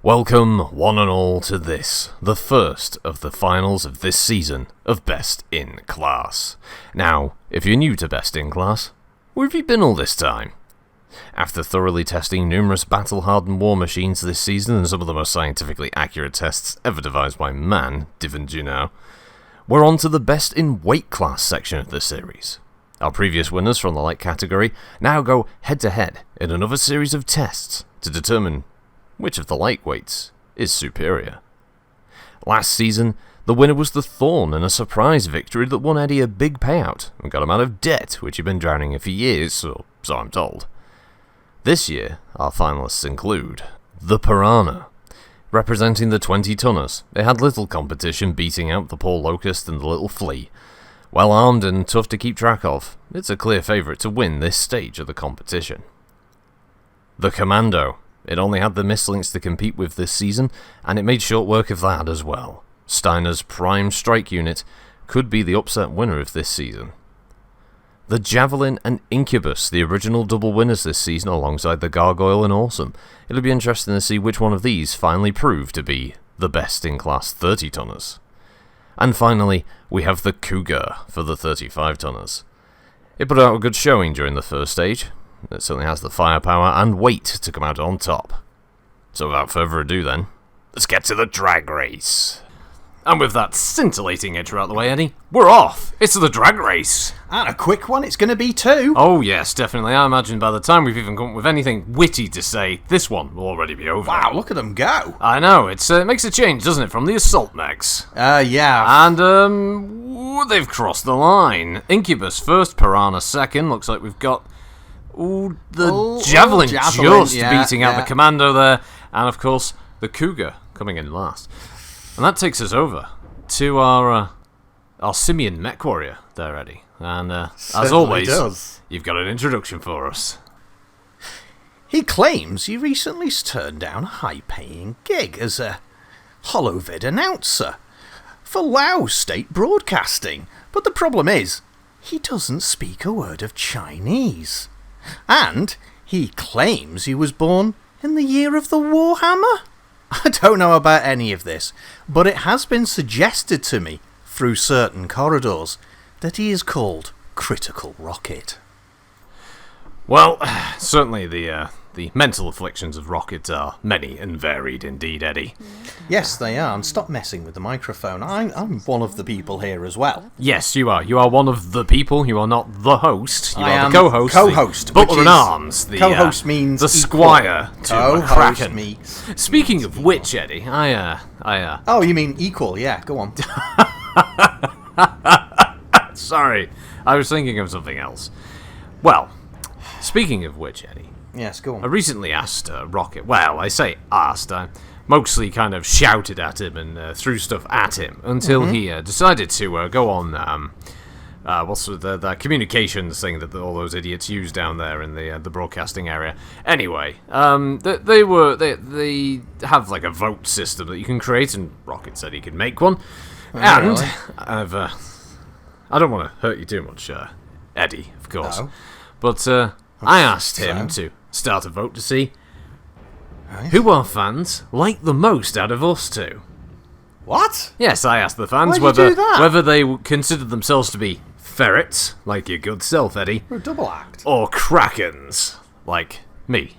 Welcome, one and all, to this, the first of the finals of this season of Best in Class. Now, if you're new to Best in Class, where have you been all this time? After thoroughly testing numerous battle-hardened war machines this season and some of the most scientifically accurate tests ever devised by man, didn't you know, we're on to the Best in Weight Class section of this series. Our previous winners from the light category now go head-to-head in another series of tests to determine which of the lightweights is superior. Last season, the winner was the Thorn in a surprise victory that won Eddie a big payout and got him out of debt, which he'd been drowning in for years, so I'm told. This year, our finalists include the Piranha. Representing the 20-tonners, it had little competition beating out the poor Locust and the Little Flea. Well armed and tough to keep track of, it's a clear favourite to win this stage of the competition. The Commando. It only had the Mistlinks to compete with this season, and it made short work of that as well. Steiner's prime strike unit could be the upset winner of this season. The Javelin and Incubus, the original double winners this season alongside the Gargoyle and Awesome. It'll be interesting to see which one of these finally prove to be the best in class 30-tonners. And finally, we have the Cougar for the 35-tonners. It put out a good showing during the first stage. It certainly has the firepower and weight to come out on top. So without further ado then, let's get to the drag race. And with that scintillating intro out the way, Eddie, we're off! It's the drag race! And a quick one, it's going to be too. Oh yes, definitely. I imagine by the time we've even come up with anything witty to say, this one will already be over. Wow, look at them go. I know, it makes a change, doesn't it, from the assault mechs? Yeah. And, they've crossed the line. Incubus first, Piranha second. Looks like we've got the Javelin just beating out the Commando there. And, of course, the Cougar coming in last. And that takes us over to our simian mech warrior there, Eddie. And as always, you've got an introduction for us. He claims he recently turned down a high-paying gig as a holovid announcer for Laos State Broadcasting. But the problem is, he doesn't speak a word of Chinese. And he claims he was born in the year of the Warhammer. I don't know about any of this, but it has been suggested to me, through certain corridors, that he is called Critical Rocket. Well, certainly the mental afflictions of Rocket are many and varied indeed, Eddie. Yes, they are, and stop messing with the microphone. I'm one of the people here as well. Yes, you are. You are one of the people. You are not the host. You are am the co-host. Co-host. The butler in arms. The co-host means the squire to co-host Kraken. Speaking of which, Eddie, Oh, you mean equal? Yeah, go on. Sorry, I was thinking of something else. Well, speaking of which, Eddie. Yes, go on. I recently asked Rocket. Well, I say asked. I mostly kind of shouted at him and threw stuff at him until he decided to go on. What's the communications thing that all those idiots use down there in the broadcasting area? Anyway, they have like a vote system that you can create, and Rocket said he could make one. And really? I don't want to hurt you too much, Eddie, of course, No. but I asked him to start a vote to see who our fans like the most out of us two. What? Yes, I asked the fans Why'd you do that? whether they considered themselves to be ferrets, like your good self, Eddie, We're a double act. or krakens, like me,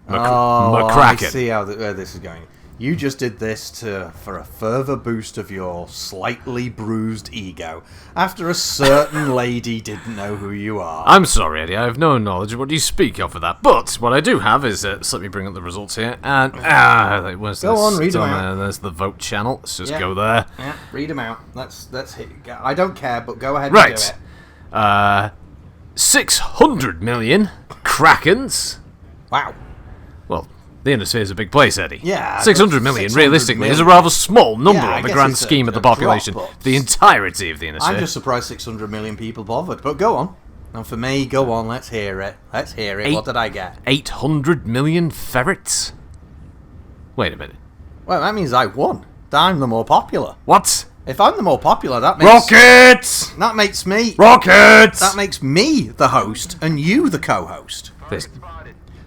I Kraken. see where this is going. You just did this for a further boost of your slightly bruised ego after a certain lady didn't know who you are. I'm sorry, Eddie, I have no knowledge of what you speak of for that, but what I do have is, just let me bring up the results here, and, where's Go this? on, read It's them on out. there. There's the vote channel, let's just Yeah. go there. Yeah, read them out. Let's hit. I don't care, but go ahead Right. and do it. 600 million Krakens. Wow. Well, the Inner Sphere is a big place, Eddie. Yeah, 600 million, 600 realistically, is a million. rather small number Yeah, I on the guess grand it's scheme of the a drop, population. but The entirety of the Inner Sphere. I'm just surprised 600 million people bothered, but go on. And for me, go on, let's hear it. Let's hear it. What did I get? 800 million ferrets? Wait a minute. Well, that means I won. I'm the more popular. What? If I'm the more popular, that makes... Rocket! That makes me... Rocket! That makes me the host, and you the co-host. This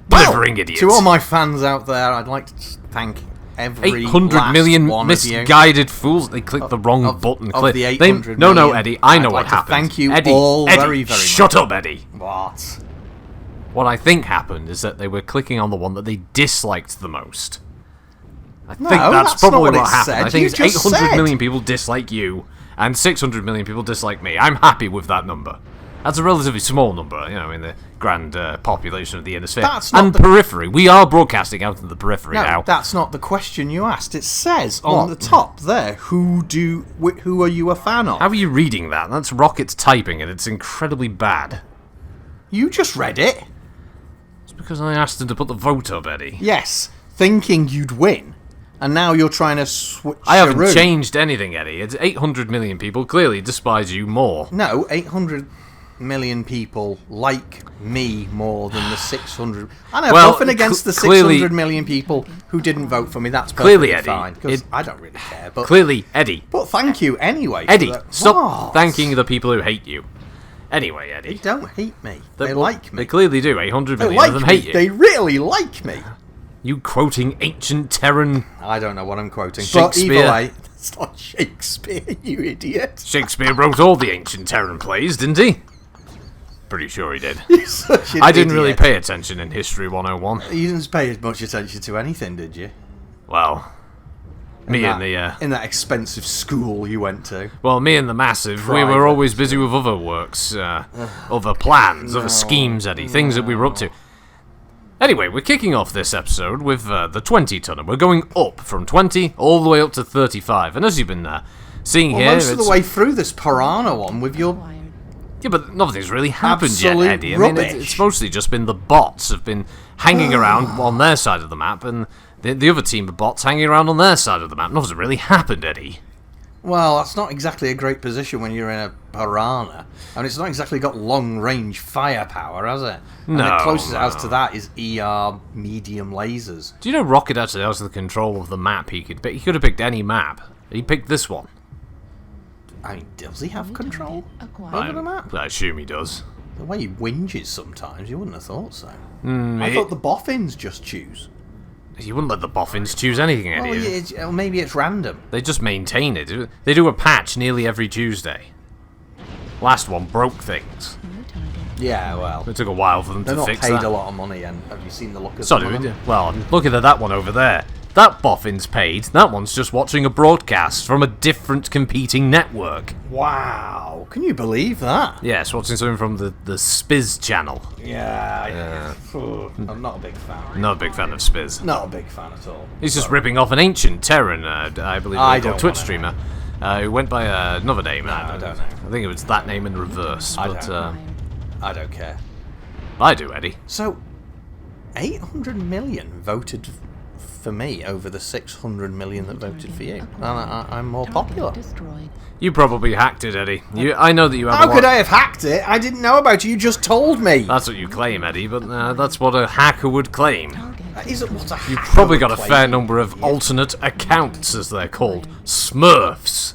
blithering idiots. To all my fans out there, I'd like to thank every 800 last million one of you. misguided fools. They clicked the wrong button. Of the 800 No, million, Eddie. I know I'd what like to happened. thank you Eddie, all Eddie, very, very shut much. up, Eddie. What? What I think happened is that they were clicking on the one that they disliked the most. I think that's not probably what what it happened. said. I think You it's just 800 said. million people dislike you, and 600 million people dislike me. I'm happy with that number. That's a relatively small number, in the grand population of the inner sphere. That's not and the- periphery. We are broadcasting out in the periphery No, now. that's not the question you asked. It says on What? the top there, who are you a fan of? How are you reading that? That's Rocket's typing, and it's incredibly bad. You just read it. It's because I asked him to put the vote up, Eddie. Yes, thinking you'd win, and now you're trying to switch. I haven't changed anything, Eddie. It's 800 million people clearly despise you more. No, 800 million people like me more than the 600. And I have Well, nothing against the clearly- 600 million people who didn't vote for me. That's perfectly Clearly, Eddie, fine, because it- I don't really care. But Clearly, Eddie. thank you anyway. for Eddie, that. stop What? thanking the people who hate you. Anyway, They Eddie. don't hate me. They like me. They clearly do. 800 They million like of them me. hate you. They really like me. You quoting ancient Terran I don't know what I'm quoting. But Shakespeare. either way, it's not Shakespeare, you idiot. Shakespeare wrote all the ancient Terran plays, didn't he? Pretty sure he did. You're such an I didn't really idiot. pay attention in History 101. You didn't pay as much attention to anything, did you? Well, me in and the in that expensive school you went to. me and the massive, we were Private. always busy with other works, other plans, other schemes, Eddie, things that we were up to. Anyway, we're kicking off this episode with the 20-tonner. We're going up from 20 all the way up to 35, and as you've been seeing Well, here, most of the it's- way through this piranha one with your... Yeah, but nothing's really happened yet, Absolute Eddie. I mean, rubbish. it's mostly just been the bots have been hanging around on their side of the map, and the other team of bots hanging around on their side of the map. Nothing's really happened, Eddie. Well, that's not exactly a great position when you're in a piranha. And it's not exactly got long-range firepower, has it? And No, the closest it has no. to that is ER medium lasers. Do you know Rocket actually has the control of the map he could pick? He could have picked any map. He picked this one. I mean, does he have control over the map? I assume he does. The way he whinges sometimes, you wouldn't have thought so. I It- thought the boffins just choose. You wouldn't let the boffins choose anything, Eddie. Well, yeah, maybe it's random. They just maintain it. They do a patch nearly every Tuesday. Last one broke things. Yeah, well, It took a while for them they're to not fix paid that. a lot of money, and have you seen the look of Sorry, some of them? well, I'm looking at that one over there. That boffin's paid. That one's just watching a broadcast from a different competing network. Wow, can you believe that? Yes, watching something from the Spiz channel. Yeah. I'm not a big fan. Not a big fan of Spiz. Not a big fan at all. He's just ripping off an ancient Terran, I believe, I a don't Twitch wanna streamer, who went by another name. I don't know. I think it was that name in reverse, I but don't I don't care. I do, Eddie. So, 800 million voted for me over the 600 million that voted for you. And I'm more popular. You probably hacked it, Eddie. I know that you have How a could lot... I have hacked it? I didn't know about it. You just told me. That's what you claim, Eddie, but that's what a hacker would claim. That isn't what a You've hacker probably would got a claim. fair number of alternate accounts, as they're called. Smurfs.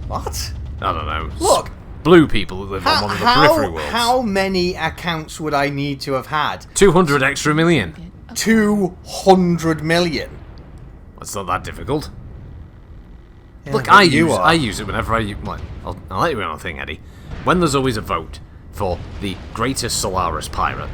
What? I don't know. Look. Blue people who live on one of the periphery worlds. How many accounts would I need to have had? 200 extra million. 200 million. It's not that difficult. Yeah, Look, but I you use it whenever well, I'll let you in on a thing, Eddie. When there's always a vote for the greatest Solaris pirate,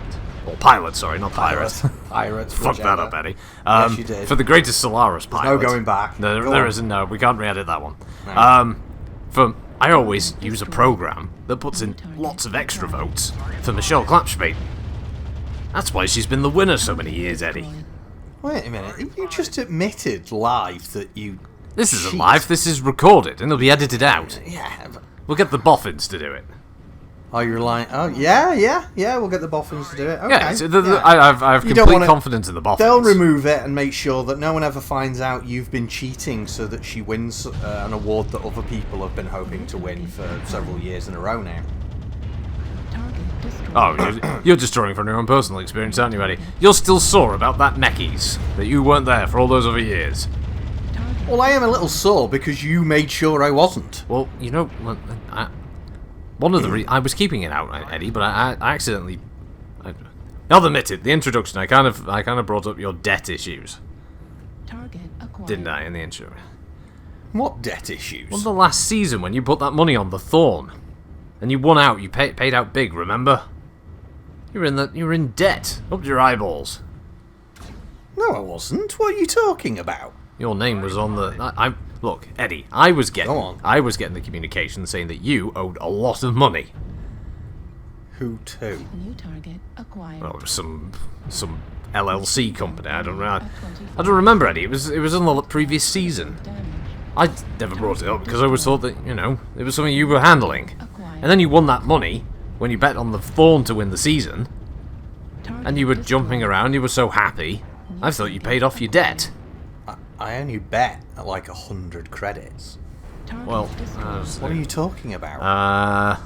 or pilot, sorry, not pirate. Pirates. Fuck that up, Eddie. Yes, you did. For the greatest Solaris pilot. no going back. No, Go there on. isn't. No, we can't re-edit that one. No. I always use a program that puts in lots of extra votes for Michelle Clapspeed. That's why she's been the winner so many years, Eddie. Wait a minute. You just admitted live that you... This isn't cheat. live. This is recorded, and it'll be edited out. Yeah. But... We'll get the boffins to do it. Oh, you're lying. Oh, yeah. We'll get the boffins to do it. Okay. Yeah, so yeah. I have You don't complete wanna- confidence in the boffins. They'll remove it and make sure that no one ever finds out you've been cheating so that she wins an award that other people have been hoping to win for several years in a row now. Oh, you're just drawing from your own personal experience, aren't you, Eddie? You're still sore about that mechs, that you weren't there for all those other years. Well, I am a little sore because you made sure I wasn't. Well, you know, one of the I was keeping it out, Eddie, but I accidentally. I'll admit it. The introduction, I kind of brought up your debt issues. didn't I, in the intro? What debt issues? Well, the last season when you put that money on the Thorn, and you won out, you paid out big. Remember? You were in debt up to your eyeballs. No, I wasn't. What are you talking about? Your name was on the. Look, Eddie. I was getting the communication saying that you owed a lot of money. Who to? New target acquired. Well, it was some LLC company. I don't know. I don't remember, Eddie. It was in the previous season. I never brought it up because I always thought that it was something you were handling. And then you won that money when you bet on the Thorn to win the season, and you were jumping around. You were so happy. I thought you paid off your debt. I only bet at like 100 credits. Well, what are you talking about?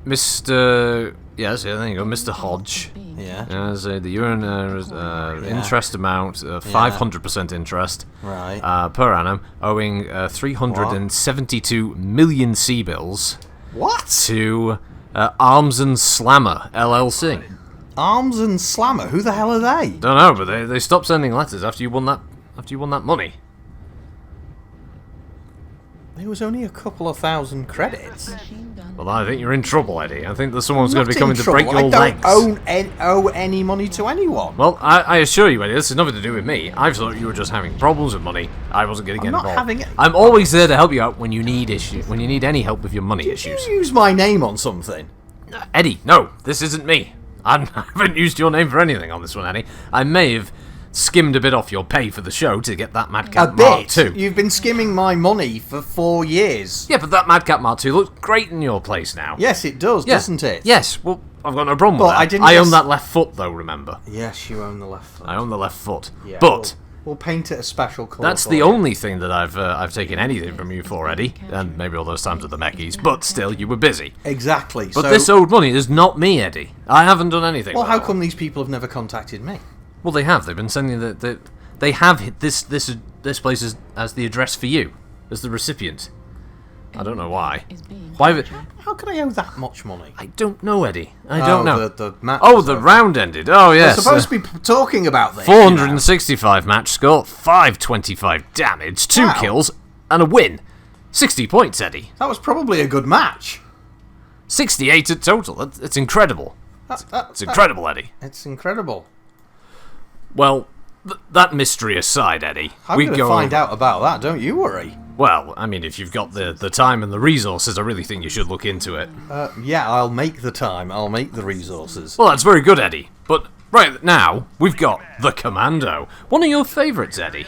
Mr. Yes, yeah, there you go, Mr. Hodge. Yeah. The earn interest amount, 500% interest, right, per annum, owing 372 million C-bills. What? To Arms and Slammer LLC. Arms and Slammer? Who the hell are they? Don't know, but they stopped sending letters after you won that money. There was only a couple of thousand credits. Well, I think you're in trouble, Eddie. I think that someone's going to be coming to break your legs. I don't owe any money to anyone. Well, I assure you, Eddie, this has nothing to do with me. I thought you were just having problems with money. I wasn't going to get involved. I'm not having it. I'm always there to help you out when you need any help with your money issues. Did you use my name on something? Eddie, no, this isn't me. I haven't used your name for anything on this one, Eddie. I may have skimmed a bit off your pay for the show to get that Madcap Mark II. You've been skimming my money for 4 years. Yeah, but that Madcap Mark II looks great in your place now. Yes, it does, doesn't it? Yes, well, I've got no problem with that. I own that left foot, though, remember? Yes, you own the left foot. I own the left foot. Yeah, but we'll paint it a special colour. That's the only thing that I've taken anything from you for, Eddie, and maybe all those times with the mechs, but still, you were busy. Exactly. But this owed money is not me, Eddie. I haven't done anything. Well, how come these people have never contacted me? Well, they have. They've been sending they have hit this place as the address for you, as the recipient. I don't know why. How could I owe that much money? I don't know, Eddie. I don't know. The round ended. Oh, yes. We're supposed to be talking about this. 465 match score, 525 damage, 2 kills, and a win. 60 points, Eddie. That was probably a good match. 68 at total. It's incredible. It's incredible, Eddie. It's incredible. Well, that mystery aside, Eddie, I'm going to find out about that, don't you worry. Well, I mean, if you've got the time and the resources, I really think you should look into it. Yeah, I'll make the time. I'll make the resources. Well, that's very good, Eddie. But right now, we've got the Commando. One of your favourites, Eddie.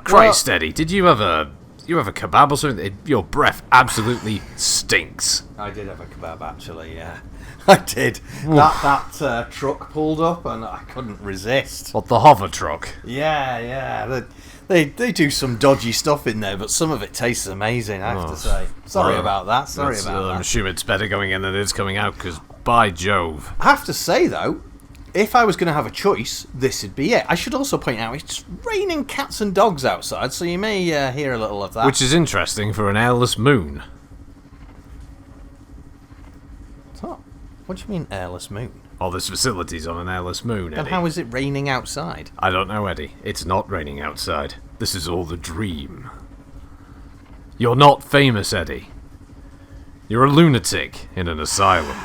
Christ, Eddie, did you have a kebab or something? Your breath absolutely stinks. I did have a kebab, actually, yeah. I did. That truck pulled up and I couldn't resist. What, the hover truck? Yeah. They do some dodgy stuff in there, but some of it tastes amazing, I have to say. Sorry about that. I'm sure it's better going in than it is coming out, because by Jove. I have to say, though, if I was going to have a choice, this would be it. I should also point out it's raining cats and dogs outside, so you may hear a little of that. Which is interesting for an airless moon. What do you mean, airless moon? Oh, this facility's on an airless moon, Eddie. And how is it raining outside? I don't know, Eddie. It's not raining outside. This is all the dream. You're not famous, Eddie. You're a lunatic in an asylum.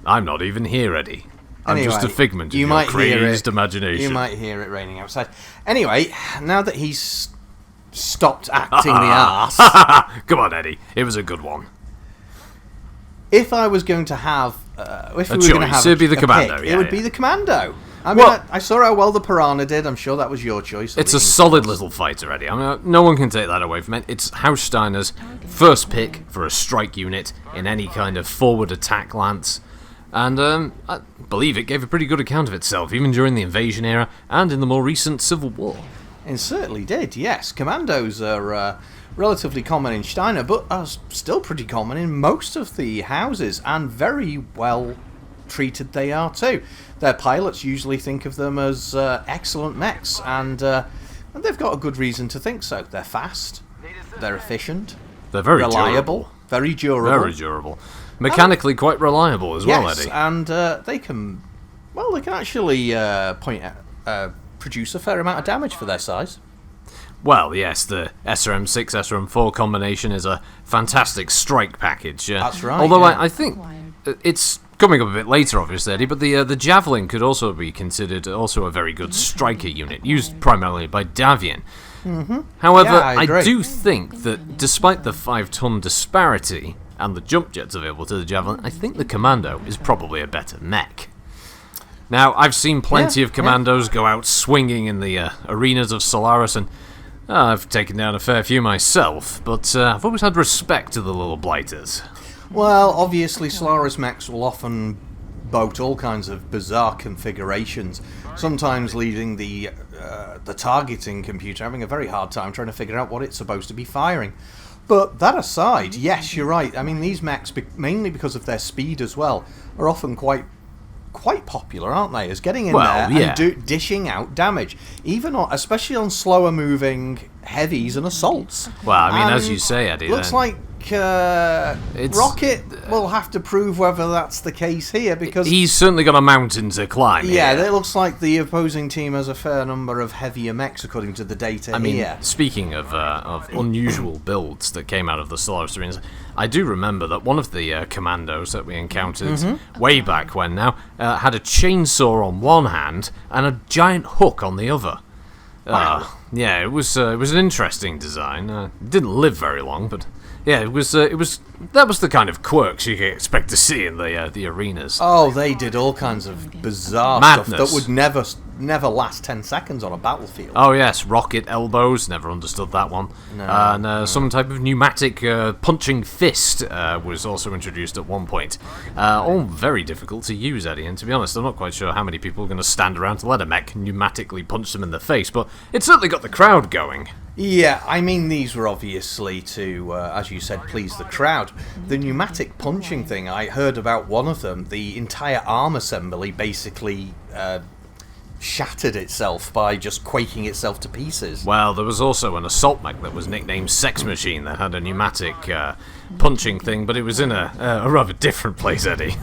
I'm not even here, Eddie. I'm just a figment of your crazed imagination. You might hear it raining outside. Anyway, now that he's stopped acting the arse... Come on, Eddie. It was a good one. If I was going to have... it'd be the Commando. It would be the Commando. I mean, I saw how well the Piranha did. I'm sure that was your choice. It's a solid little fighter, Eddie. I mean, no one can take that away from it. It's Haussteiner's first pick for a strike unit in any kind of forward attack lance. And I believe it gave a pretty good account of itself, even during the invasion era and in the more recent Civil War. It certainly did, yes. Commandos are relatively common in Steiner, but are still pretty common in most of the houses, and very well treated they are too. Their pilots usually think of them as excellent mechs, and they've got a good reason to think so. They're fast, they're efficient, they're very reliable, very durable. Very durable. Mechanically quite reliable as well, Eddie. And they can actually produce a fair amount of damage for their size. Well, yes, the SRM6, SRM4 combination is a fantastic strike package. That's right. Although yeah. I think it's coming up a bit later, obviously, Eddie, but the Javelin could also be considered also a very good striker unit, used primarily by Davian. However, Yeah, I agree. do think that despite the 5-ton disparity and the jump jets available to the Javelin, I think the Commando is probably a better mech. Now, I've seen plenty of Commandos go out swinging in the arenas of Solaris, and I've taken down a fair few myself, but I've always had respect to the little blighters. Well, obviously, Solaris mechs will often boat all kinds of bizarre configurations, sometimes leaving the targeting computer having a very hard time trying to figure out what it's supposed to be firing. But that aside, yes, you're right. I mean, these mechs, mainly because of their speed as well, are often quite popular, aren't they? As getting in there and dishing out damage, especially on slower moving heavies and assaults. Well, I mean, as you say, Eddie, looks like Rocket will have to prove whether that's the case here, because he's certainly got a mountain to climb. Yeah, here. it looks like the opposing team has a fair number of heavier mechs, according to the data here. Speaking of unusual builds that came out of the Solaris arenas, I do remember that one of the commandos that we encountered way back when now had a chainsaw on one hand and a giant hook on the other. Wow. Yeah, it was an interesting design. It didn't live very long, but yeah, it was that was the kind of quirks you could expect to see in the arenas. Oh, they did all kinds of bizarre Madness. stuff that would never last 10 seconds on a battlefield. Oh yes, rocket elbows, never understood that one. And some type of pneumatic punching fist was also introduced at one point. All very difficult to use, Eddie, and to be honest, I'm not quite sure how many people are going to stand around to let a mech pneumatically punch them in the face, but it certainly got the crowd going. Yeah, I mean, these were obviously to, as you said, please the crowd. The pneumatic punching thing, I heard about one of them. The entire arm assembly basically shattered itself by just quaking itself to pieces. Well, there was also an assault mech that was nicknamed Sex Machine that had a pneumatic punching thing, but it was in a rather different place, Eddie.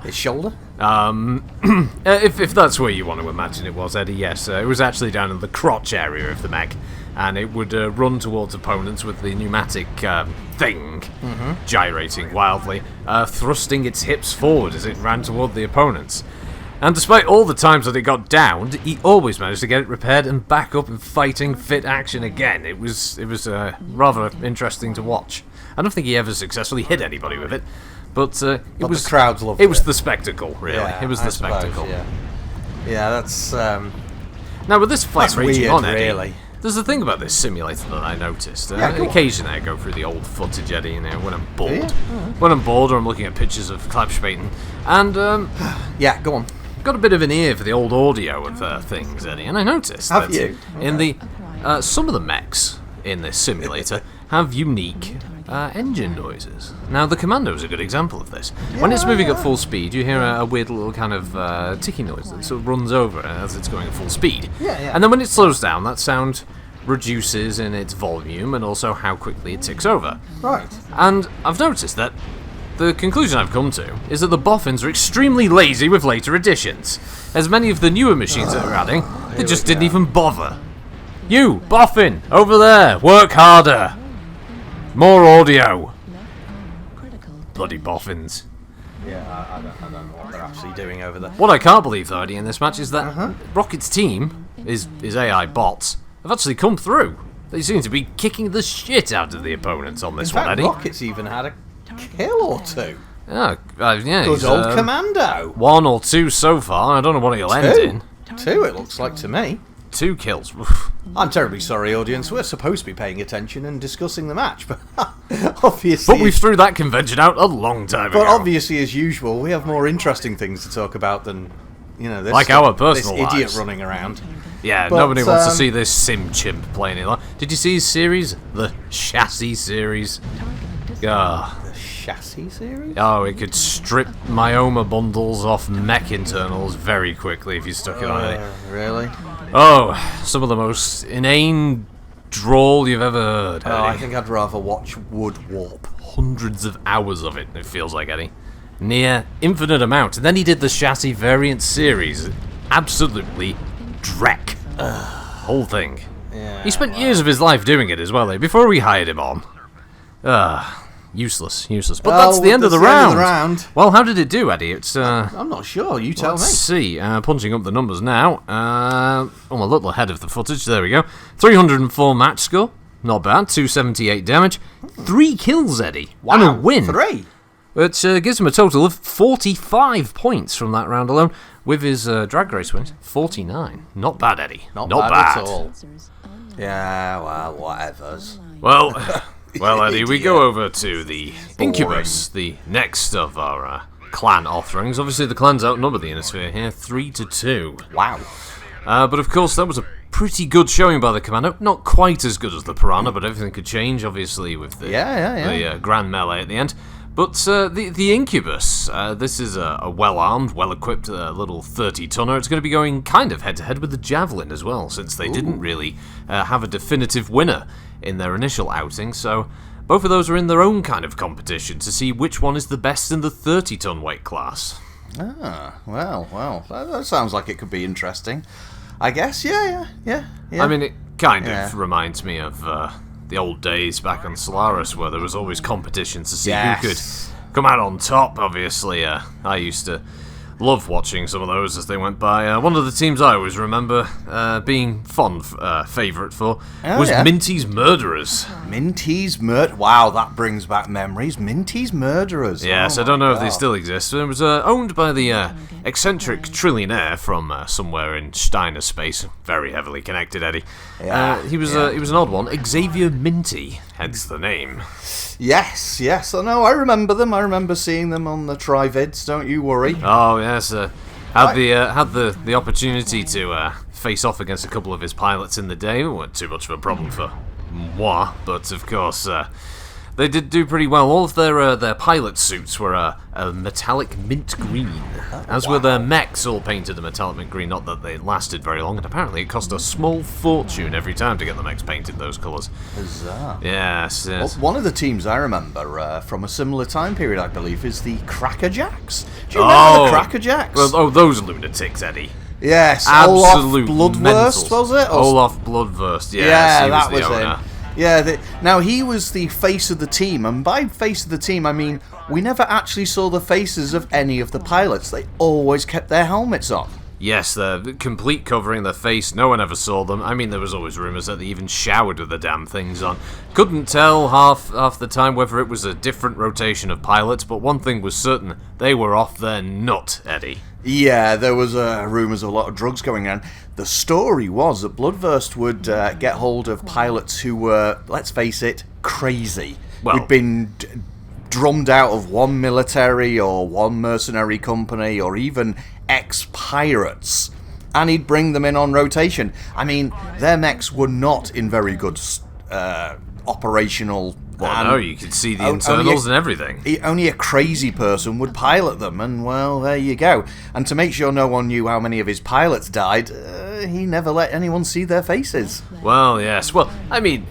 His shoulder? If that's where you want to imagine it was, Eddie, yes. It was actually down in the crotch area of the mech, and it would run towards opponents with the pneumatic thing gyrating wildly, thrusting its hips forward as it ran toward the opponents. And despite all the times that it got downed, he always managed to get it repaired and back up in fighting fit action again. It was rather interesting to watch. I don't think he ever successfully hit anybody with it, but the crowds loved it. It was the spectacle, really. Yeah, it was the spectacle. Suppose, yeah, that's now with this fight raging weird, on, Eddie, really. there's a thing about this simulator that I noticed. Go on. Occasionally I go through the old footage, Eddie, when I'm bored. Yeah? When I'm bored or I'm looking at pictures of Klapspaten, and yeah, go on. got a bit of an ear for the old audio of things, Eddie, and I noticed Have that you? in the some of the mechs in this simulator have unique engine noises. Now, the Commando is a good example of this. When it's moving at full speed, you hear a weird little kind of ticking noise that sort of runs over as it's going at full speed. Yeah. And then when it slows down, that sound reduces in its volume and also how quickly it ticks over. Right. And I've noticed that the conclusion I've come to is that the boffins are extremely lazy with later additions. As many of the newer machines that are adding, they just didn't even bother. You, boffin, over there, work harder. More audio. Bloody boffins. Yeah, I don't know what they're actually doing over there. What I can't believe, though, Eddie, in this match is that Rocket's team, his AI bots, have actually come through. They seem to be kicking the shit out of the opponents on this In one, fact, Eddie. Rocket's even had a kill or two. Yeah, Good he's, old Commando. 1 or 2 so far. I don't know what he'll end in. Two, it looks like to me. 2 kills. Oof. I'm terribly sorry, audience. We're supposed to be paying attention and discussing the match, but obviously... But we threw that convention out a long time ago. But obviously, as usual, we have more interesting things to talk about than, this Like stuff, our personal this idiot lives. running around. Yeah, But, nobody wants to see this sim chimp playing it. Did you see his series? The Chassis series? Ah. The chassis series? Oh, it could strip myoma bundles off mech internals very quickly if you stuck it on it. Really? Oh, some of the most inane drawl you've ever heard, Oh, I Eddie. think I'd rather watch wood warp. Hundreds of hours of it feels like, Eddie. Near infinite amount. And then he did the Chassis variant series. absolutely dreck. Whole thing. Yeah, He spent years of his life doing it as well, before we hired him on. Useless. But that's the end of the round. Well, how did it do, Eddie? It's I'm not sure. You tell me. Let's see. Punching up the numbers now. I'm a little ahead of the footage. There we go. 304 match score. Not bad. 278 damage. 3 kills, Eddie. Wow, and a win. 3. It gives him a total of 45 points from that round alone. With his drag race wins, 49. Not bad, Eddie. Not bad at all. Yeah, well, whatever's. Well, Eddie, we go over to the Incubus, the next of our clan offerings. Obviously, the clans outnumber the Innisphere here, 3-2. Wow. But of course, that was a pretty good showing by the Commando. Not quite as good as the Piranha, but everything could change, obviously, with the Grand Melee at the end. But the Incubus, this is a well-armed, well-equipped little 30-tonner. It's going to be going kind of head-to-head with the Javelin as well, since they didn't really have a definitive winner in their initial outing. So both of those are in their own kind of competition to see which one is the best in the 30-ton weight class. Well, that sounds like it could be interesting. I guess, yeah. I mean, it kind of reminds me of the old days back on Solaris, where there was always competitions to see who could come out on top. Obviously, I used to love watching some of those as they went by. One of the teams I always remember being fond favourite for was Minty's Murderers. Minty's Wow, that brings back memories. Minty's Murderers. Yes, I don't know if they still exist. It was owned by the eccentric trillionaire from somewhere in Steiner space. Very heavily connected, Eddie. He was an odd one. Xavier Minty, hence the name. Yes. I know. I remember them. I remember seeing them on the Trivids. Don't you worry. Oh yes, had the opportunity to face off against a couple of his pilots in the day. It wasn't too much of a problem for moi, but of course they did do pretty well. All of their pilot suits were a metallic mint green, as were their mechs all painted a metallic mint green. Not that they lasted very long, and apparently it cost a small fortune every time to get the mechs painted those colours. Bizarre. Yes. Well, one of the teams I remember from a similar time period, I believe, is the Crackerjacks. Do you remember the Crackerjacks? Well, those lunatics, Eddie. Yes, absolute Olaf Bloodwurst, was it? Olaf Bloodwurst, yes, he was the owner. Him. Yeah, now he was the face of the team, and by face of the team I mean we never actually saw the faces of any of the pilots. They always kept their helmets on. Yes, the complete covering their face, no one ever saw them. I mean, there was always rumours that they even showered with the damn things on. Couldn't tell half the time whether it was a different rotation of pilots, but one thing was certain, they were off their nut, Eddie. Yeah, there was rumours of a lot of drugs going on. The story was that Bloodwurst would get hold of pilots who were, let's face it, crazy. Well, who'd been drummed out of one military or one mercenary company or even ex-pirates, and he'd bring them in on rotation. I mean, their mechs were not in very good operational... Well, no, you could see the internals and everything. Only a crazy person would pilot them, and well, there you go. And to make sure no one knew how many of his pilots died, he never let anyone see their faces. Well, yes. Well, I mean,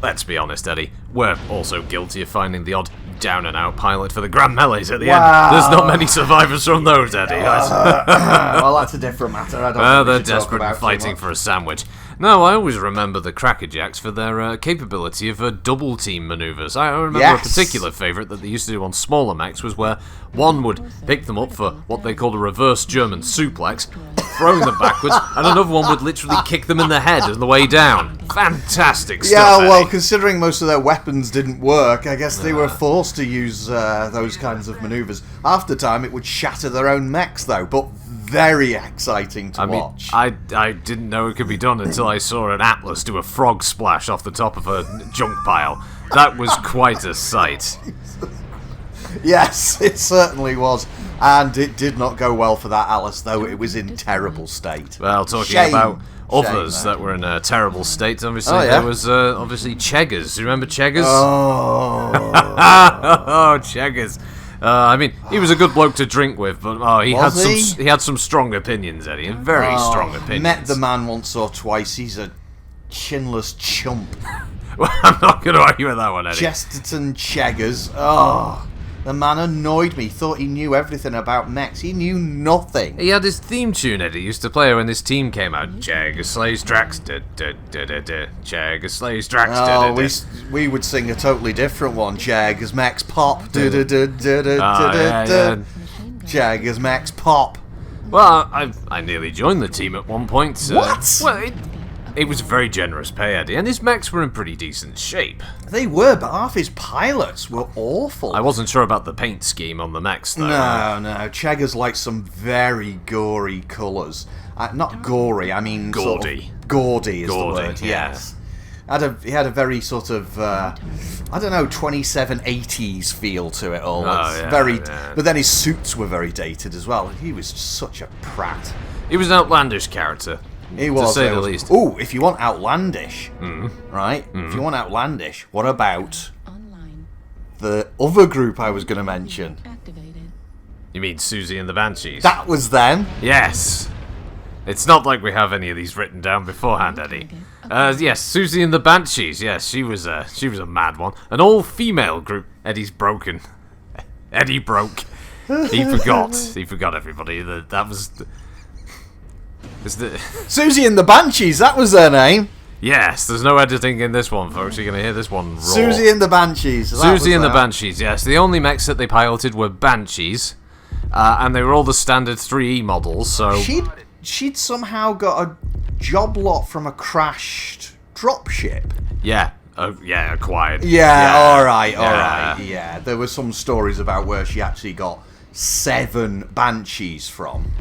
let's be honest, Eddie. We're also guilty of finding the odd down-and-out pilot for the Grand Melees at the end. There's not many survivors from those, Eddie. Well, that's a different matter. I don't they're desperate and fighting for a sandwich. No, I always remember the Crackerjacks for their capability of double-team manoeuvres. I remember a particular favourite that they used to do on smaller mechs was where one would pick them up for what they called a reverse German suplex, throwing them backwards, and another one would literally kick them in the head on the way down. Fantastic stuff, Yeah, well, Eddie. considering most of their weapons didn't work, I guess they were forced to use those kinds of manoeuvres. Half the time it would shatter their own mechs, though, but very exciting to watch. I didn't know it could be done until I saw an Atlas do a frog splash off the top of a junk pile. That was quite a sight. Yes, it certainly was. And it did not go well for that Atlas, though. It was in terrible state. Well, talking about others that were in a terrible state, obviously, there was obviously Cheggers. Do you remember Cheggers? Oh, oh, Cheggers. I mean, he was a good bloke to drink with, but he had some strong opinions, Eddie, very strong opinions. Met the man once or twice. He's a chinless chump. Well, I'm not going to argue with that one, Eddie. Chesterton Cheggers. Oh, The man annoyed me. Thought he knew everything about mechs. He knew nothing. He had his theme tune Eddie used to play when this team came out. Jagger slays Drax, Jagger slays Drax. Oh, we would sing a totally different one. Jaggers Max Pop. Jaggers Max Pop. Well, I nearly joined the team at one point. What? Well, it was a very generous pay, Eddie, and his mechs were in pretty decent shape. They were, but half his pilots were awful. I wasn't sure about the paint scheme on the mechs, though. No. Chaggers liked some very gory colours. Not gory, I mean... Gaudy. Sort of gaudy is the word, yeah. yes. He had a very sort of, I don't know, 2780s feel to it all. But then his suits were very dated as well. He was such a prat. He was an outlandish character. He was, to say the least. Oh, if you want outlandish, right? If you want outlandish, what about the other group I was going to mention? You mean Susie and the Banshees? That was them. Yes. It's not like we have any of these written down beforehand, Eddie. Yes, Susie and the Banshees. Yes, she was a mad one. An all-female group. Eddie's broken. Eddie broke. He forgot. He forgot everybody. That was. Susie and the Banshees, that was their name. Yes, there's no editing in this one, folks. You're going to hear this one raw. Susie and the Banshees. Susie and the Banshees, yes. The only mechs that they piloted were Banshees, and they were all the standard 3E models, so... She'd somehow got a job lot from a crashed dropship. Yeah. Acquired. Alright. Yeah, there were some stories about where she actually got 7 Banshees from.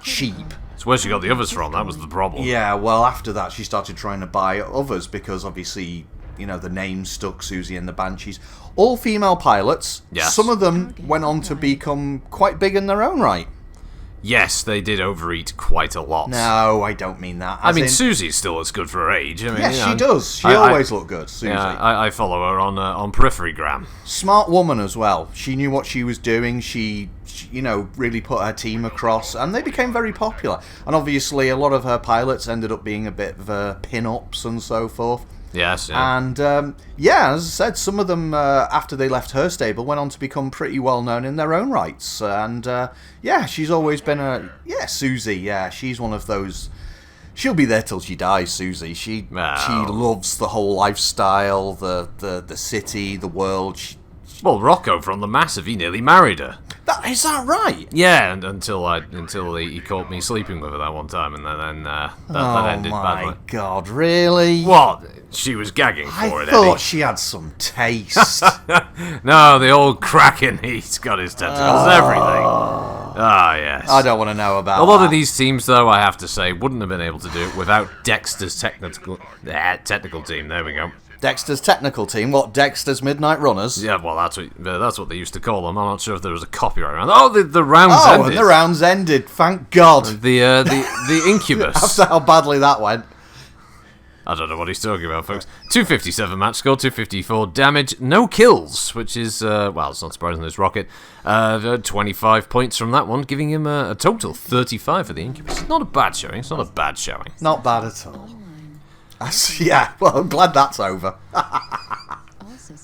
Cheap. It's where she got the others from, that was the problem. Yeah, well, after that she started trying to buy others because obviously, the name stuck, Susie and the Banshees. All female pilots. Yes. Some of them went on to become quite big in their own right. Yes, they did overeat quite a lot. No, I don't mean that. Susie's still as good for her age. Yes, she does. She always looked good, Susie. Yeah, I follow her on Peripherygram. Smart woman as well. She knew what she was doing. She really put her team across, and they became very popular. And obviously, a lot of her pilots ended up being a bit of pin-ups and so forth. Yes, yeah. And, as I said, some of them, after they left her stable, went on to become pretty well-known in their own rights. And, she's always been Susie, she's one of those... She'll be there till she dies, Susie. She loves the whole lifestyle, the city, the world. Well, Rocco from The Massive, he nearly married her. Is that right? Yeah, and until he caught me sleeping with her that one time, and then that ended badly. Oh my God, really? What? She was gagging for it, I thought Eddie. she had some taste. No, the old Kraken, he's got his tentacles, everything. Ah, yes. I don't want to know about a lot of these teams, though, I have to say, wouldn't have been able to do it without Dexter's technical team. There we go. Dexter's technical team? What, Dexter's Midnight Runners? Yeah, well, that's what they used to call them. I'm not sure if there was a copyright around. Oh, the rounds ended. Oh, and the rounds ended. Thank God. The Incubus. After how badly that went. I don't know what he's talking about, folks. 257 match score, 254 damage, no kills, which is, it's not surprising there's Rocket. 25 points from that one, giving him a total 35 for the Incubus. Not a bad showing. Not bad at all. Yeah, well, I'm glad that's over.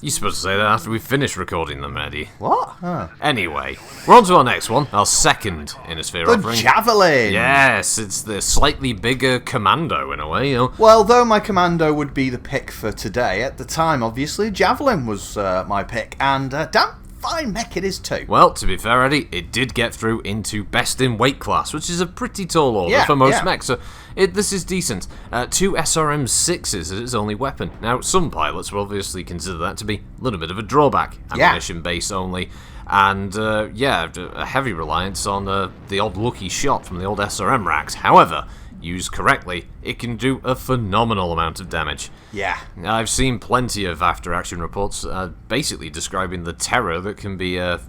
You're supposed to say that after we finish recording them, Eddie. What? Huh. Anyway, we're on to our next one, our second Innisphere offering. The Javelin! Yes, it's the slightly bigger Commando in a way. Well, though my Commando would be the pick for today, at the time, obviously, Javelin was my pick, and damn fine mech it is too. Well, to be fair, Eddie, it did get through into best in weight class, which is a pretty tall order for most mechs, so this is decent. 2 SRM-6s is its only weapon. Now, some pilots will obviously consider that to be a little bit of a drawback. Ammunition base only, and a heavy reliance on the odd lucky shot from the old SRM racks. However, used correctly, it can do a phenomenal amount of damage. Yeah. I've seen plenty of after-action reports basically describing the terror that can be a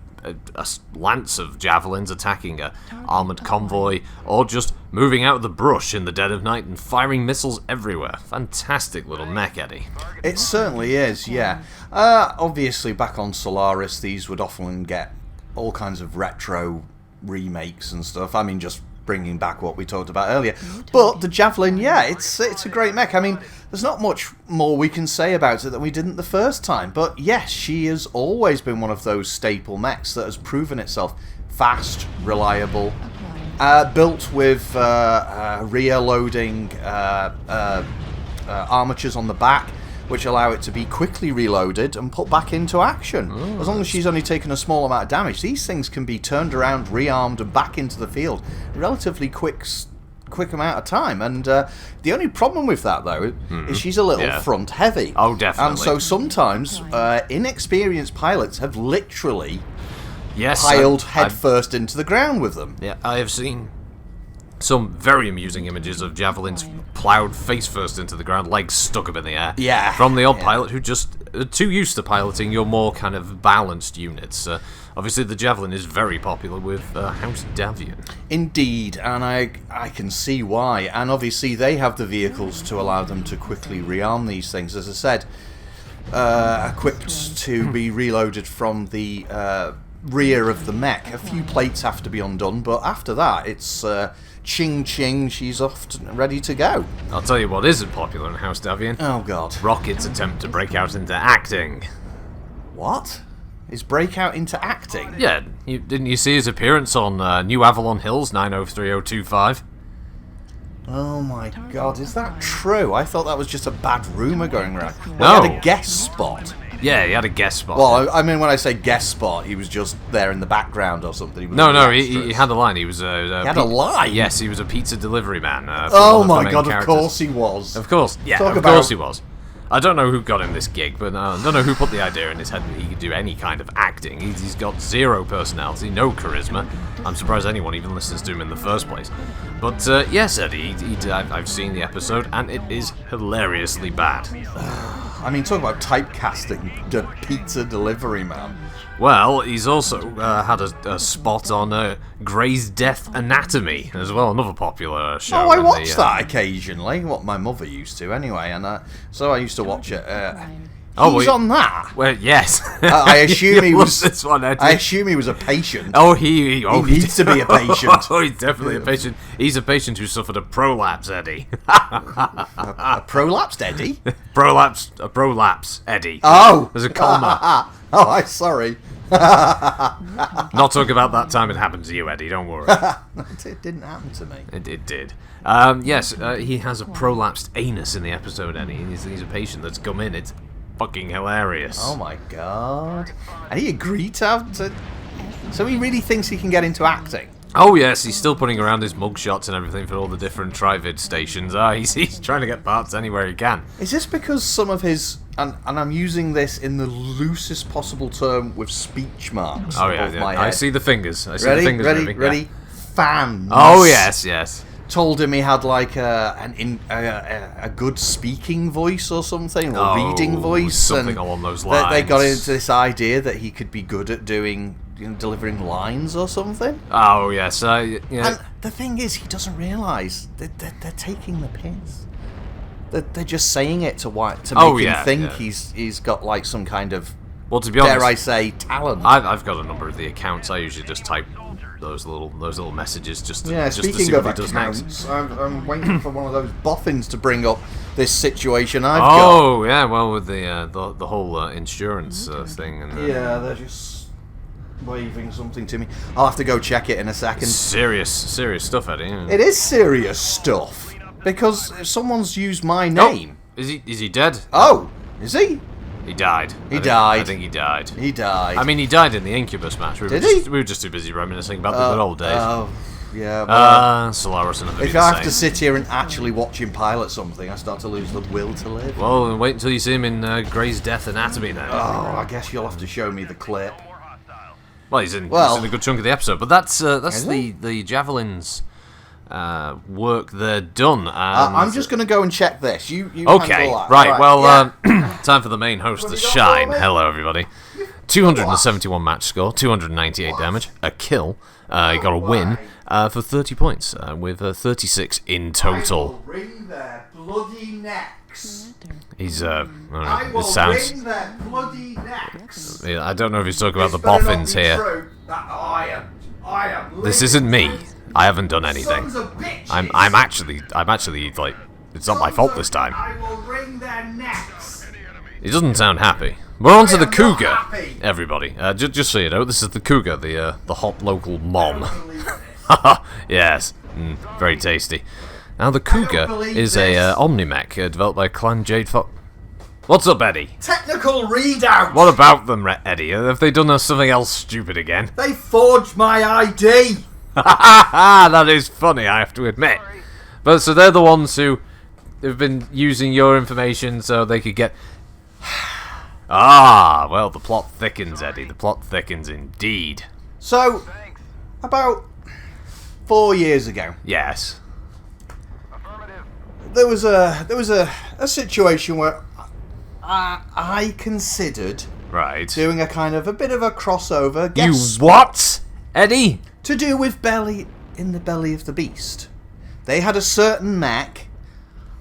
lance of javelins attacking a armoured convoy, or just moving out of the brush in the dead of night and firing missiles everywhere. Fantastic little mech, Eddie. It certainly is, yeah. Obviously, back on Solaris, these would often get all kinds of retro remakes and stuff. I mean, just bringing back what we talked about earlier. But the Javelin, yeah, it's a great mech. I mean, there's not much more we can say about it than we didn't the first time. But yes, she has always been one of those staple mechs that has proven itself fast, reliable, built with rear loading armatures on the back, which allow it to be quickly reloaded and put back into action. As long as she's only taken a small amount of damage, these things can be turned around, rearmed, and back into the field in relatively quick amount of time. And the only problem with that, though, is she's a little front heavy. Oh, definitely. And so sometimes inexperienced pilots have literally piled headfirst into the ground with them. Yeah, I have seen some very amusing images of javelins ploughed face first into the ground, legs stuck up in the air. Yeah. From the odd pilot who just too used to piloting your more kind of balanced units. Obviously, the javelin is very popular with House Davian. Indeed, and I can see why. And obviously, they have the vehicles to allow them to quickly rearm these things. As I said, equipped to be reloaded from the rear of the mech. A few plates have to be undone, but after that, it's ching ching, she's off ready to go. I'll tell you what isn't popular in House Davian. Oh god. Rocket's attempt to break out into acting. What? Is breakout into acting? Yeah, didn't you see his appearance on New Avalon Hills 903025? Oh my god, is that true? I thought that was just a bad rumour going around. No. He had a guest spot. Yeah, he had a guest spot. Well, I mean, when I say guest spot, he was just there in the background or something. He was he had a line. He was he had a line? Yes, he was a pizza delivery man. Oh my god, of course he was. Of course, yeah, of course he was. I don't know who got him this gig, but I don't know who put the idea in his head that he could do any kind of acting. He's got zero personality, no charisma. I'm surprised anyone even listens to him in the first place. But yes, Eddie, I've seen the episode, and it is hilariously bad. I mean, talk about typecasting, the pizza delivery man. Well, he's also had a spot on Grey's Death Anatomy as well, another popular show. Oh, I watch that occasionally. What my mother used to, anyway, and so I used to watch it. He's on that. Well, yes. I assume he was. This one, Eddie. I assume he was a patient. Oh, he needs to be a patient. Oh, he's definitely a patient. He's a patient who suffered a prolapse, Eddie. A prolapsed Eddie? A prolapse, Eddie. Oh, there's a comma. Oh, I'm sorry. Not talk about that time it happened to you, Eddie. Don't worry. It didn't happen to me. It did. Yes, he has a prolapsed anus in the episode, Eddie. He's a patient that's come in. It's fucking hilarious. Oh my god. And he agreed to have to... So he really thinks he can get into acting? Oh yes, he's still putting around his mugshots and everything for all the different Trivid stations. He's trying to get parts anywhere he can. Is this because some of his... And I'm using this in the loosest possible term with speech marks above my head. I see the fingers. I see the fingers moving. Ready? Fans. Oh yes. Told him he had like a good speaking voice or something, or reading voice, something along those lines. They got into this idea that he could be good at delivering lines or something. Oh yes, And the thing is, he doesn't realise that they're taking the piss. They're just saying it to make him think he's got like some kind of, well, to be honest, dare I say, talent. I've got a number of the accounts. I usually just type those little messages just to see what he does next. I'm waiting for one of those boffins to bring up this situation I've got. Oh yeah, well with the whole insurance thing. And, they're just waving something to me. I'll have to go check it in a second. Serious stuff, Eddie. It is serious stuff because someone's used my name. Oh, is he dead? Oh, is he? He died. I think he died. He died. I mean, he died in the Incubus match. We were just too busy reminiscing about the good old days. Oh, yeah. Solaris and if I have to sit here and actually watch him pilot something, I start to lose the will to live. Well, wait until you see him in Grey's Death Anatomy then. Oh, I guess you'll have to show me the clip. Well, he's in a good chunk of the episode, but that's the Javelins work they're done. And I'm just going to go and check this. You okay, right. Well, time for the main host to shine. Hello, everybody. 271 match score, 298 damage, a kill. He got a win for 30 points, with 36 in total. I will wring their bloody necks. He's I will wring their bloody necks. I don't know if he's talking about the boffins here. I am This isn't me. I haven't done anything. Sons of bitches. I'm actually like, it's not my fault this time. I will wring their necks. He doesn't sound happy. We're on to the I am not cougar, happy. everybody. Just so you know, this is the cougar, the hot local mom. Believe this. Yes, very tasty. Now the cougar believe is this. a Omni-mech developed by Clan Jade Fox. What's up, Eddie? Technical readout. What about them, Eddie? Have they done something else stupid again? They forged my ID. That is funny, I have to admit. But so they're the ones who have been using your information so they could get. Well, the plot thickens, Eddie. The plot thickens indeed. So, about 4 years ago, Yes. there was a situation where I considered Right. doing a bit of a crossover. You Guess what, Eddie? to do with Belly in the Belly of the Beast. They had a certain mech.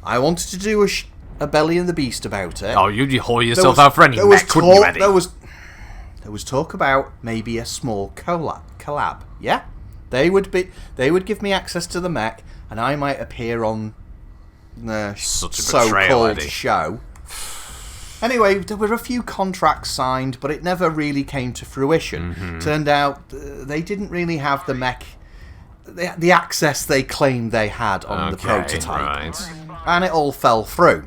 I wanted to do a Belly and the Beast about it. Oh, you haul There yourself was- out for any there was mech, wouldn't you, talk- Eddie? There was talk about maybe a small collab. Yeah, they would give me access to the mech, and I might appear on the Such a betrayal, so-called Eddie. show. Anyway, there were a few contracts signed, but it never really came to fruition. Mm-hmm. Turned out they didn't really have the mech, the access they claimed they had on the Okay, prototype, right. and it all fell through.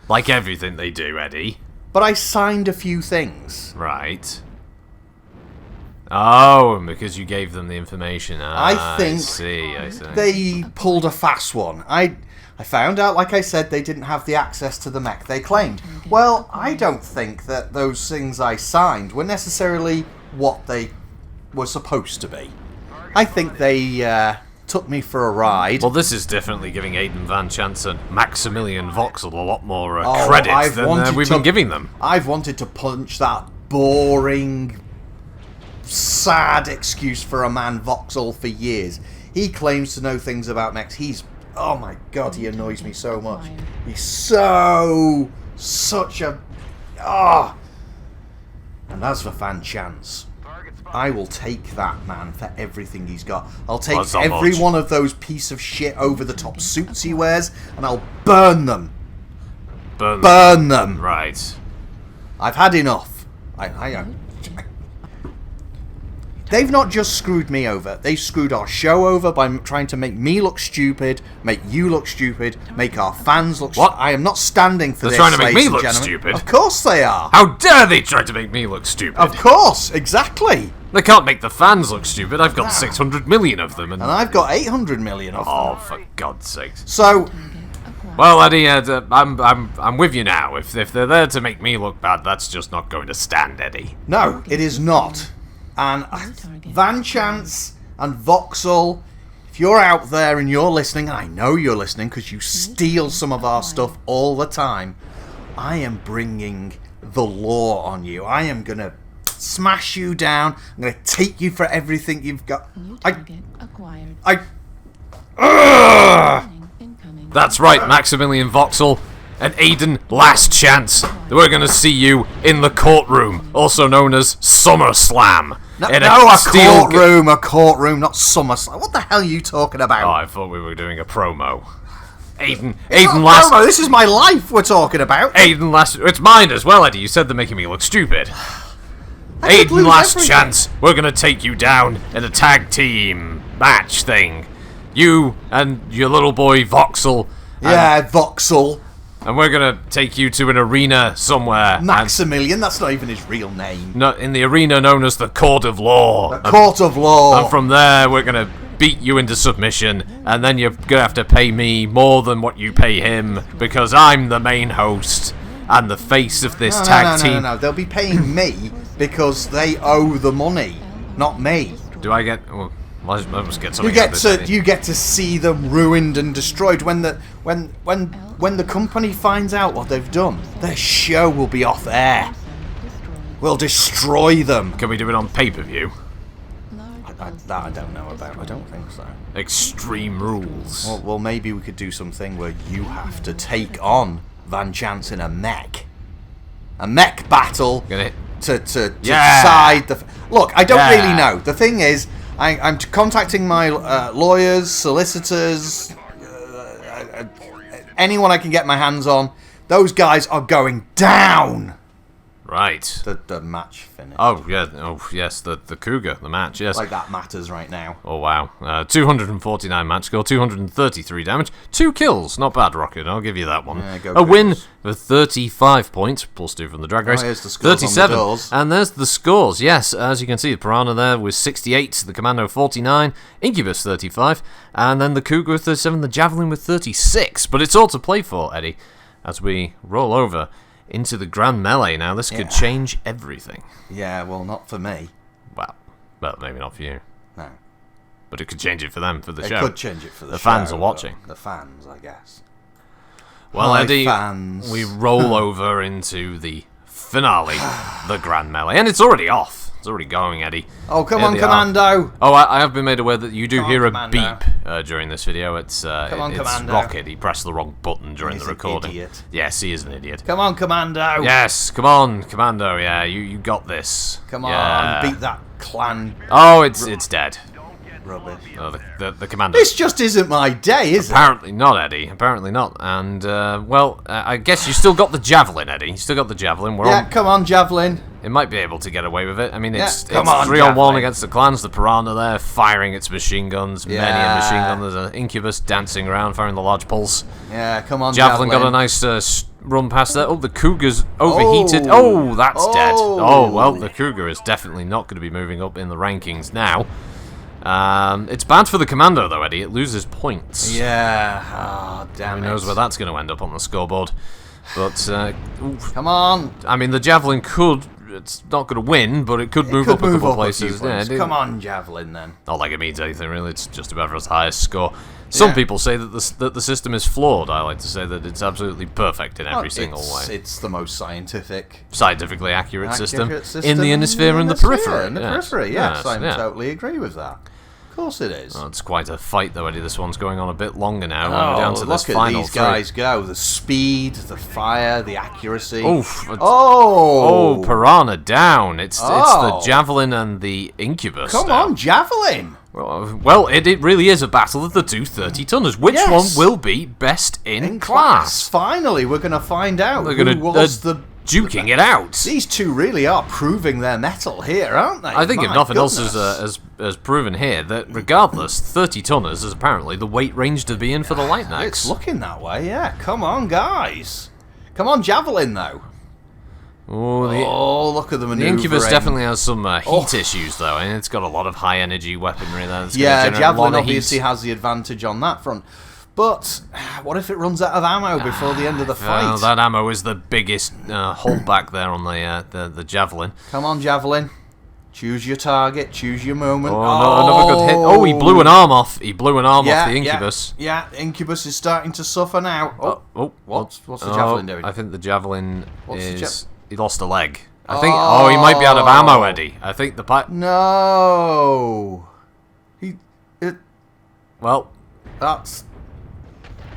Like everything they do, Eddie. But I signed a few things. Right. Oh, and because you gave them the information. I think I see. They pulled a fast one. I found out, like I said, they didn't have the access to the mech they claimed. Well, I don't think that those things I signed were necessarily what they were supposed to be. I think they took me for a ride. Well, this is definitely giving Aidan Van Chance and Maximilian Voxel a lot more Oh, credit I've than wanted we've to- been giving them. I've wanted to punch that boring, sad excuse for a man Voxel for years. He claims to know things about mechs. Oh my god, he annoys me so much. He's such a... And as for Van Chance, I will take that man for everything he's got. I'll take Well, it's not every much. one of those piece of shit over-the-top suits he wears, and I'll burn them. Burn them. Right. I've had enough. They've not just screwed me over. They screwed our show over by trying to make me look stupid, make you look stupid, make our fans look What? I am not standing for They're this, trying to make ladies me and look gentlemen. stupid? Of course they are. How dare they try to make me look stupid? Of course, exactly. They can't make the fans look stupid. I've got 600 million of them. And And I've got 800 million of them. oh, for God's sakes. So, Well, Eddie, I'm with you now. If they're there to make me look bad, that's just not going to stand, Eddie. no, it is not. And Van Chance and Voxel, if you're out there and you're listening, and I know you're listening because you steal some of our stuff all the time, I am bringing the law on you. I am going to smash you down. I'm going to take you for everything you've got. Acquired. That's right, Maximilian Voxel and Aidan Last Chance. We're going to see you in the courtroom, also known as SummerSlam. In a courtroom, not SummerSlam. What the hell are you talking about? Oh, I thought we were doing a promo. Aidan Not Last... promo, this is my life we're talking about. Aidan Last... It's mine as well, Eddie. You said they're making me look stupid. could Aidan lose Last everything. Chance, we're going to take you down in a tag team match thing. You and your little boy Voxel. Yeah, Voxel. And we're going to take you to an arena somewhere. Maximilian, that's not even his real name. In the arena known as the Court of Law. The Court of Law. And from there, we're going to beat you into submission, and then you're going to have to pay me more than what you pay him, because I'm the main host and the face of this tag team. No. They'll be paying me because they owe the money, not me. Do I get... Well, I must get You something out get of this, to Eddie. you get to see them ruined and destroyed when the company finds out what they've done. Their show will be off air. We'll destroy them. Can we do it on pay-per-view? That I don't know about. I don't think so. Extreme rules. Well, maybe we could do something where you have to take on Van Chance in a mech battle Gonna- to Yeah. decide the. Look, I don't Yeah. really know. The thing is, I'm contacting my lawyers, solicitors, anyone I can get my hands on. Those guys are going down. Right. The match finished. Oh, yeah. Oh, yes, the Cougar, the match, yes. Like that matters right now. Oh, wow. 249 match score, 233 damage, 2 kills. Not bad, Rocket. I'll give you that one. Yeah, go a win Cougars. for 35 points, plus 2 from the drag race. here's the scores on the 37. doors. And there's the scores. Yes, as you can see, the Piranha there was 68, the Commando 49, Incubus 35, and then the Cougar with 37, the Javelin with 36. But it's all to play for, Eddie, as we roll over into the Grand Melee. Now, this could change everything. Yeah, well, not for me. Well, maybe not for you. No. But it could change it for them, for the It show. could change it for the show. The fans are watching. The fans, I guess. Well, Hi, Eddie, fans. we roll over into the finale, the Grand Melee. And it's already off. It's already going, Eddie. Oh, come Here on, they are. Commando. Oh, I have been made aware that you do Come on, hear a Commando. beep during this video. It's on, it's Commando. Rocket. He pressed the wrong button during He's the an recording. idiot. Yes, he is an idiot. Come on, Commando. Yes, come on, Commando. Yeah, you got this. Come Yeah. on, beat that clan Oh, it's dead. rubbish. Oh, the Commando. This just isn't my day, is it? Apparently not, Eddie. Apparently not. And, I guess you still got the Javelin, Eddie. You still got the Javelin. Yeah, come on, Javelin. It might be able to get away with it. I mean, it's come on, 3-on-1 Javelin. against the clans. The Piranha there firing its machine guns. Many a machine gun. There's an Incubus dancing around, firing the large pulse. Yeah, come on, Javelin got a nice run past there. Oh, the Cougar's overheated. Oh, that's dead. Oh, well, the Cougar is definitely not going to be moving up in the rankings now. It's bad for the Commando, though, Eddie. It loses points. Yeah. Oh, damn Who it. knows where that's going to end up on the scoreboard. But, oof. Come on. I mean, the Javelin could... It's not going to win, but it could move up a couple of places. Come on, Javelin, then. Not like it means anything, really. It's just about for its highest score. Some people say that the system is flawed. I like to say that it's absolutely perfect in every single way. It's the most scientifically Scientifically accurate system system in the Innisphere and the periphery. In the Yes. periphery, yes. I yeah. totally agree with that. Of course it is. Well, it's quite a fight, though, Eddie. This one's going on a bit longer now. Oh, We're down to this look at final these three. guys go. The speed, the fire, the accuracy. Oof. Oh, Piranha down. It's the Oh. Javelin and the Incubus. Come now. on, Javelin. Well, it really is a battle of the two 30-tonners. Which Yes. one will be best in class? Finally, we're going to find out They're who going to was the... duking it out. These two really are proving their mettle here, aren't they? I think if My nothing else goodness. has proven here that regardless, 30-tonners is apparently the weight range to be in for the light It's knights. looking that way, yeah. Come on, guys. Come on, Javelin, though. Oh, Look at the the maneuvering. Incubus definitely has some heat issues, though, and it's got a lot of high-energy weaponry there. That's Yeah, gonna generate a lot Javelin of obviously heat. has the advantage on that front. But what if it runs out of ammo before the end of the fight? Well, that ammo is the biggest holdback there on the Javelin. Come on, Javelin. Choose your target, choose your moment. Oh, no, another good hit. Oh, he blew an arm off. He blew an arm off the Incubus. Yeah, Incubus is starting to suffer now. What's the Javelin doing? I think the Javelin What's the is... he lost a leg. I think... Oh, he might be out of ammo, Eddie. I think the pipe... No. Well... That's...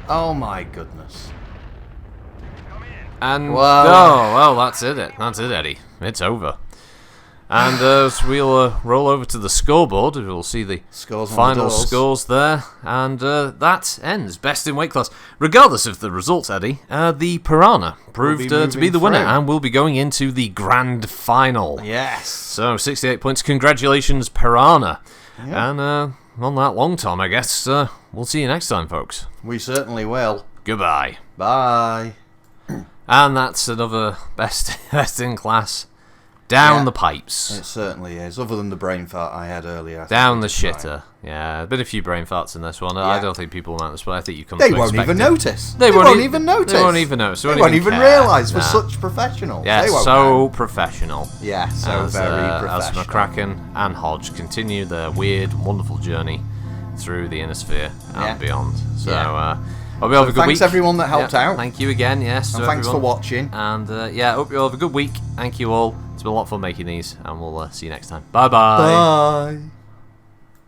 Oh my goodness. And... Well- Oh, well, that's it. That's it, Eddie. It's over. And so we'll roll over to the scoreboard. We'll see the Scores on the final doors. scores there. And that ends Best in Weight Class. Regardless of the results, Eddie, the Piranha proved to be moving the winner through. and will be going into the grand final. Yes. So, 68 points. Congratulations, Piranha. And on that long time, I guess, we'll see you next time, folks. We certainly will. Goodbye. Bye. And that's another best in class. Down the pipes. It certainly is. Other than the brain fart I had earlier. I think Down the it's fine. shitter. Yeah, been a few brain farts in this one. I don't think people will notice, but I think you come They to won't expect even it. notice. They won't even notice. They won't even notice. They won't even care. realise we're Nah. such professionals. Yeah, They won't so know. professional. Yeah, so as, very as professional. Kraken and Hodge continue their weird, wonderful journey through the Innisphere and beyond. So, Yeah. hope you all have a good thanks week. everyone that helped out. Thank you again, yes. And to thanks for everyone. watching. And hope you all have a good week. Thank you all. It's been a lot of fun making these, and we'll see you next time. Bye-bye. Bye.